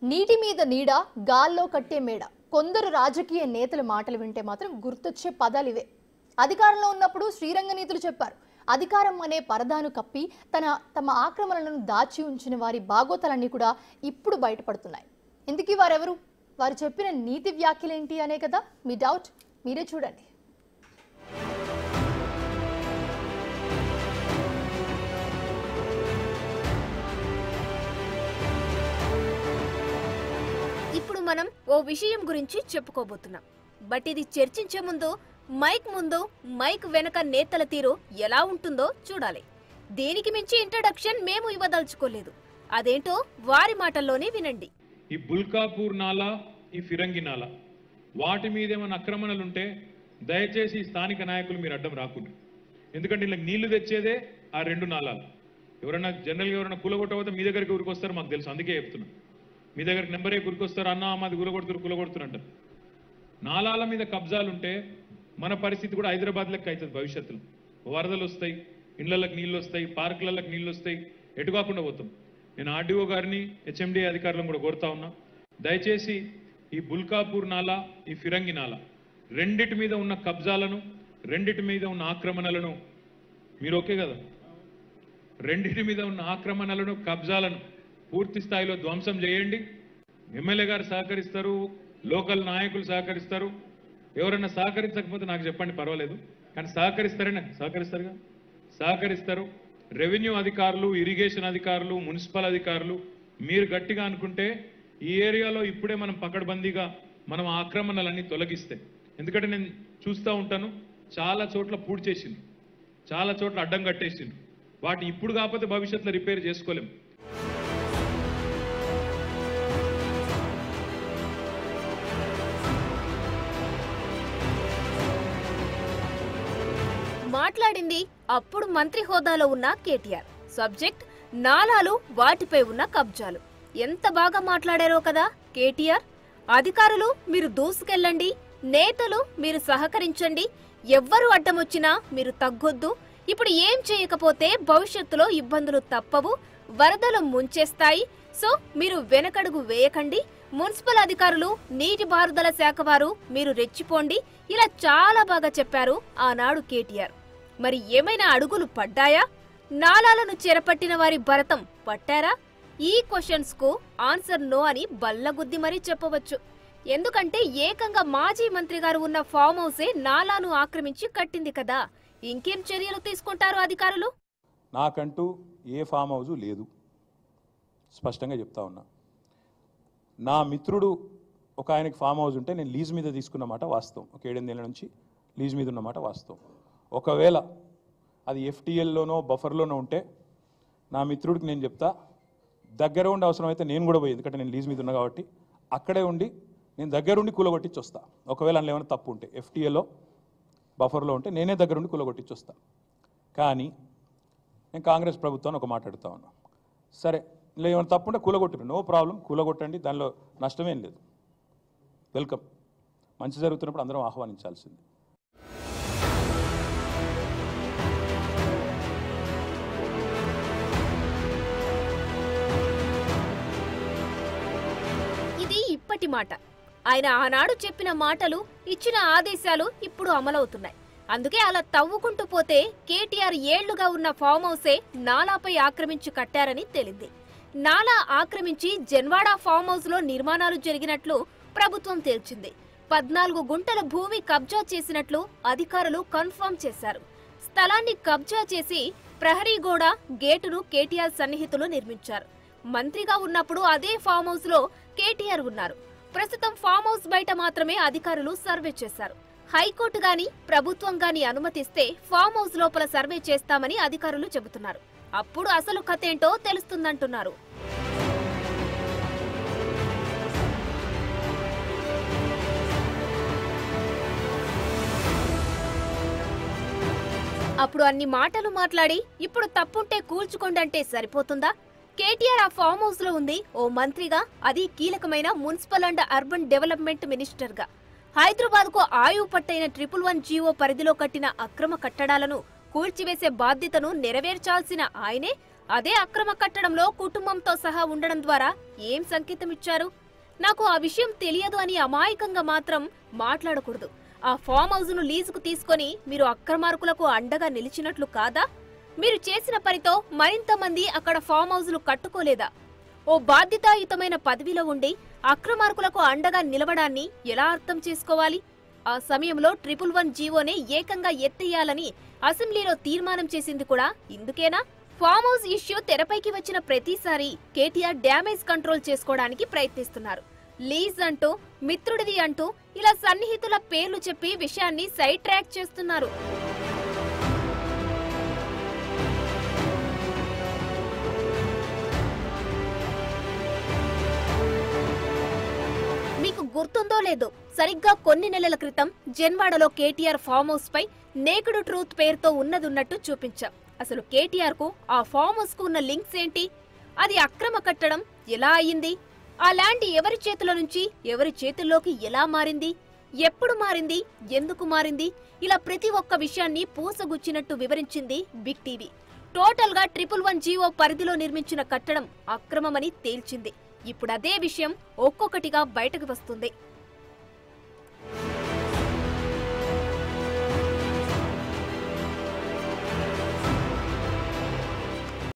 నీటి మీద నీడ గాల్లో కట్టే మేడ కొందరు రాజకీయ నేతల మాటలు వింటే మాత్రం గుర్తొచ్చే పదాలు ఇవే. అధికారంలో ఉన్నప్పుడు శ్రీరంగ నీతులు చెప్పారు. అధికారం అనే పరదాను కప్పి తమ ఆక్రమణలను దాచి ఉంచిన వారి బాగోతలన్నీ కూడా ఇప్పుడు బయటపడుతున్నాయి. ఇందుకీ వారెవరు, వారు చెప్పిన నీతి వ్యాఖ్యలేంటి అనే కదా మీ డౌట్. మీరే చూడండి. ఇప్పుడు మనం ఓ విషయం గురించి చెప్పుకోబోతున్నాం. బట్ ఇది చర్చించే ముందు మైక్ వెనక నేతల తీరు ఎలా ఉంటుందో చూడాలి. దేనికి మించి ఇంట్రడక్షన్ మేము ఇవ్వదలుచుకోలేదు. అదేంటో వారి మాటల్లోనే వినండి. ఈ బుల్కాపూర్ నాలా, ఈ ఫిరంగి నాలా, వాటి మీద ఏమైనా అక్రమణలుంటే దయచేసి స్థానిక నాయకులు మీరు అడ్డం రాకుండా. ఎందుకంటే ఇలా నీళ్లు తెచ్చేదే ఆ రెండు నాలాలు. ఎవరైనా జనరల్గా ఎవరైనా కూలగొట్టకపోతే మీ దగ్గరికి ఊరికొస్తారు, మాకు తెలుసు, అందుకే చెప్తున్నాం. మీ దగ్గరికి నెంబరే గురికొస్తారు, అన్న మాది కూలగొడుతున్నారు. నాలాల మీద కబ్జాలు ఉంటే మన పరిస్థితి కూడా హైదరాబాద్ లెక్క అవుతుంది. భవిష్యత్తులో వరదలు వస్తాయి, ఇళ్లకి నీళ్ళు వస్తాయి, పార్కులకి నీళ్ళు వస్తాయి, ఎటు కాకుండా పోతాం. నేను ఆర్డీఓ గారిని, హెచ్ఎండి అధికారులను కూడా కోరుతా ఉన్నా, దయచేసి ఈ బుల్కాపూర్ నాలా, ఈ ఫిరంగి నాలా రెండిటి మీద ఉన్న కబ్జాలను, రెండిటి మీద ఉన్న ఆక్రమణలను, మీరు ఓకే కదా, రెండిటి మీద ఉన్న ఆక్రమణలను, కబ్జాలను పూర్తి స్థాయిలో ధ్వంసం చేయండి. ఎమ్మెల్యే గారు సహకరిస్తారు, లోకల్ నాయకులు సహకరిస్తారు. ఎవరైనా సహకరించకపోతే నాకు చెప్పండి, పర్వాలేదు, కానీ సహకరిస్తారుగా, సహకరిస్తారు. రెవెన్యూ అధికారులు, ఇరిగేషన్ అధికారులు, మున్సిపల్ అధికారులు మీరు గట్టిగా అనుకుంటే ఈ ఏరియాలో ఇప్పుడే మనం పకడ్బందీగా మనం ఆక్రమణలన్నీ తొలగిస్తే. ఎందుకంటే నేను చూస్తూ ఉంటాను, చాలా చోట్ల పూడ్చేసిండు, చేసిండు, చాలా చోట్ల అడ్డం కట్టేసిండు. వాటి ఇప్పుడు కాకపోతే భవిష్యత్తులో రిపేర్ చేసుకోలేము. మాట్లాడింది అప్పుడు మంత్రి హోదాలో ఉన్న కేటీఆర్. సబ్జెక్ట్ నాలాలు, వాటిపై ఉన్న కబ్జాలు. ఎంత బాగా మాట్లాడారో కదా కేటీఆర్. అధికారులు మీరు దూసుకెళ్ళండి, నేతలు మీరు సహకరించండి, ఎవ్వరు అడ్డమొచ్చినా మీరు తగ్గొద్దు. ఇప్పుడు ఏం చేయకపోతే భవిష్యత్తులో ఇబ్బందులు తప్పవు, వరదలు ముంచేస్తాయి. సో మీరు వెనకడుగు వేయకండి. మున్సిపల్ అధికారులు, నీటిపారుదల శాఖ వారు మీరు రెచ్చిపోండి. ఇలా చాలా బాగా చెప్పారు ఆనాడు కేటీఆర్. మరి ఏమైనా అడుగులు పడ్డాయా? నాలాలను చెరపట్టిన వారి భరతం పట్టారా? ఈ క్వశ్చన్స్ కు ఆన్సర్ నో అని బల్లగుద్ది మరీ చెప్పవచ్చు. ఎందుకంటే ఏకంగా మాజీ మంత్రి గారు ఉన్న ఫామ్ హౌసే నాలాను ఆక్రమించి కట్టింది కదా. ఇంకేం చర్యలు తీసుకుంటారు అధికారులు? నాకంటూ ఏ ఫామ్ హౌస్ లేదు, స్పష్టంగా చెప్తా ఉన్నా. నా మిత్రుడు ఒక ఆయనకి ఫామ్ హౌస్ ఉంటే నేను లీజ్ మీద తీసుకున్నమాట వాస్తవం. ఒక 7-8 ఏళ్ళ నుంచి లీజ్ మీద ఉన్నమాట వాస్తవం. ఒకవేళ అది ఎఫ్టీఎల్లోనో బఫర్లోనో ఉంటే నా మిత్రుడికి నేను చెప్తా, దగ్గర ఉండి అవసరమైతే నేను కూడా పోయి, ఎందుకంటే నేను లీజ్ మీద ఉన్నా కాబట్టి అక్కడే ఉండి నేను దగ్గరుండి కూలగొట్టించి వస్తా. ఒకవేళ అందులో ఏమైనా తప్పు ఉంటే ఎఫ్టీఎల్లో బఫర్లో ఉంటే నేనే దగ్గరుండి కూలగొట్టించి వస్తా. కానీ నేను కాంగ్రెస్ ప్రభుత్వాన్ని ఒక మాట అడుగుతా ఉన్నా, సరే ఇలా ఏమైనా తప్పు ఉంటే కూలగొట్టిరు, నో ప్రాబ్లం, కూలగొట్టండి, దానిలో నష్టమేం లేదు, వెల్కమ్. మంచి జరుగుతున్నప్పుడు అందరం ఆహ్వానించాల్సింది. ఇది ఇప్పటి మాట. ఆయన ఆనాడు చెప్పిన మాటలు, ఇచ్చిన ఆదేశాలు ఇప్పుడు అమలవుతున్నాయి. అందుకే అలా తవ్వుకుంటూ పోతే కేటీఆర్ ఏళ్లుగా ఉన్న ఫామ్ హౌసే నాలాపై ఆక్రమించి కట్టారని తేలింది. నాలా ఆక్రమించి జన్వాడ ఫామ్ హౌస్ లో నిర్మాణాలు జరిగినట్లు ప్రభుత్వం తేల్చింది. 14 గుంటల భూమి కబ్జా చేసినట్లు అధికారులు కన్ఫర్మ్ చేశారు. స్థలాన్ని కబ్జా చేసి ప్రహరీ గోడ, గేటును కేటీఆర్ సన్నిహితులు నిర్మించారు. మంత్రిగా ఉన్నప్పుడు అదే ఫామ్ హౌస్ లో కేటీఆర్ ఉన్నారు. ప్రస్తుతం ఫామ్ హౌస్ బయట మాత్రమే అధికారులు సర్వే చేశారు. హైకోర్టు గాని ప్రభుత్వం గాని అనుమతిస్తే ఫామ్ హౌస్ లోపల సర్వే చేస్తామని అధికారులు చెబుతున్నారు. అప్పుడు అసలు కథేంటో తెలుస్తుందంటున్నారు. అప్పుడు అన్ని మాటలు మాట్లాడి ఇప్పుడు తప్పుంటే కూల్చుకోండంటే సరిపోతుందా? కేటీఆర్ ఆ ఫామ్ హౌస్ లో ఉంది ఓ మంత్రిగా, అది కీలకమైన municipal and urban development minister గా. హైదరాబాద్ కు ఆయువు పట్టైన 111 జీవో పరిధిలో కట్టిన అక్రమ కట్టడాలను కూల్చివేసే బాధ్యతను నెరవేర్చాల్సిన ఆయనే అదే అక్రమ కట్టడంలో కుటుంబంతో సహా ఉండడం ద్వారా ఏం సంకేతం ఇచ్చారు? నాకు ఆ విషయం తెలియదు అని అమాయకంగా మాత్రం మాట్లాడకూడదు. ఆ ఫామ్ హౌస్ ను లీజుకు తీసుకొని మీరు అక్రమార్కులకు అండగా నిలిచినట్లు కాదా? మీరు చేసిన పనితో మరింత మంది అక్కడ ఫామ్ హౌస్లు కట్టుకోలేదా? ఓ బాధ్యతాయుతమైన పదవిలో ఉండి అక్రమార్కులకు అండగా నిలవడాన్ని ఎలా అర్థం చేసుకోవాలి? ఆ సమయంలో 111 జీవోనే ఏకంగా ఎత్తేయాలని అసెంబ్లీలో తీర్మానం చేసింది కూడా ఇందుకేనా? ఫామ్ హౌస్ ఇష్యూ తెరపైకి వచ్చిన ప్రతిసారి కేటీఆర్ డ్యామేజ్ కంట్రోల్ చేసుకోవడానికి ప్రయత్నిస్తున్నారు. లీజ్ అంటూ, మిత్రుడిది అంటూ ఇలా సన్నిహితుల పేర్లు చెప్పి విషయాన్ని సైడ్ ట్రాక్ చేస్తున్నారు. మీకు గుర్తుందో లేదో, సరిగ్గా కొన్ని నెలల క్రితం జన్వాడలో కేటీఆర్ ఫామ్ హౌస్ పై నేకుడు ట్రూత్ పేరుతో ఉన్నదున్నట్టు చూపించాం. అసలు కేటీఆర్ కు ఆ ఫామ్ హౌస్ కు ఉన్న లింక్స్ ఏంటి? అది అక్రమ కట్టడం ఎలా అయ్యింది? ఆ ల్యాండ్ ఎవరి చేతుల నుంచి ఎవరి చేతుల్లోకి ఎలా మారింది? ఎప్పుడు మారింది? ఎందుకు మారింది? ఇలా ప్రతి ఒక్క విషయాన్ని పూసగుచ్చినట్టు వివరించింది బిగ్ టీవీ. టోటల్ గా 111 జీవో పరిధిలో నిర్మించిన కట్టడం అక్రమమని తేల్చింది. ఇప్పుడు అదే విషయం ఒక్కొక్కటిగా బయటకు వస్తుంది.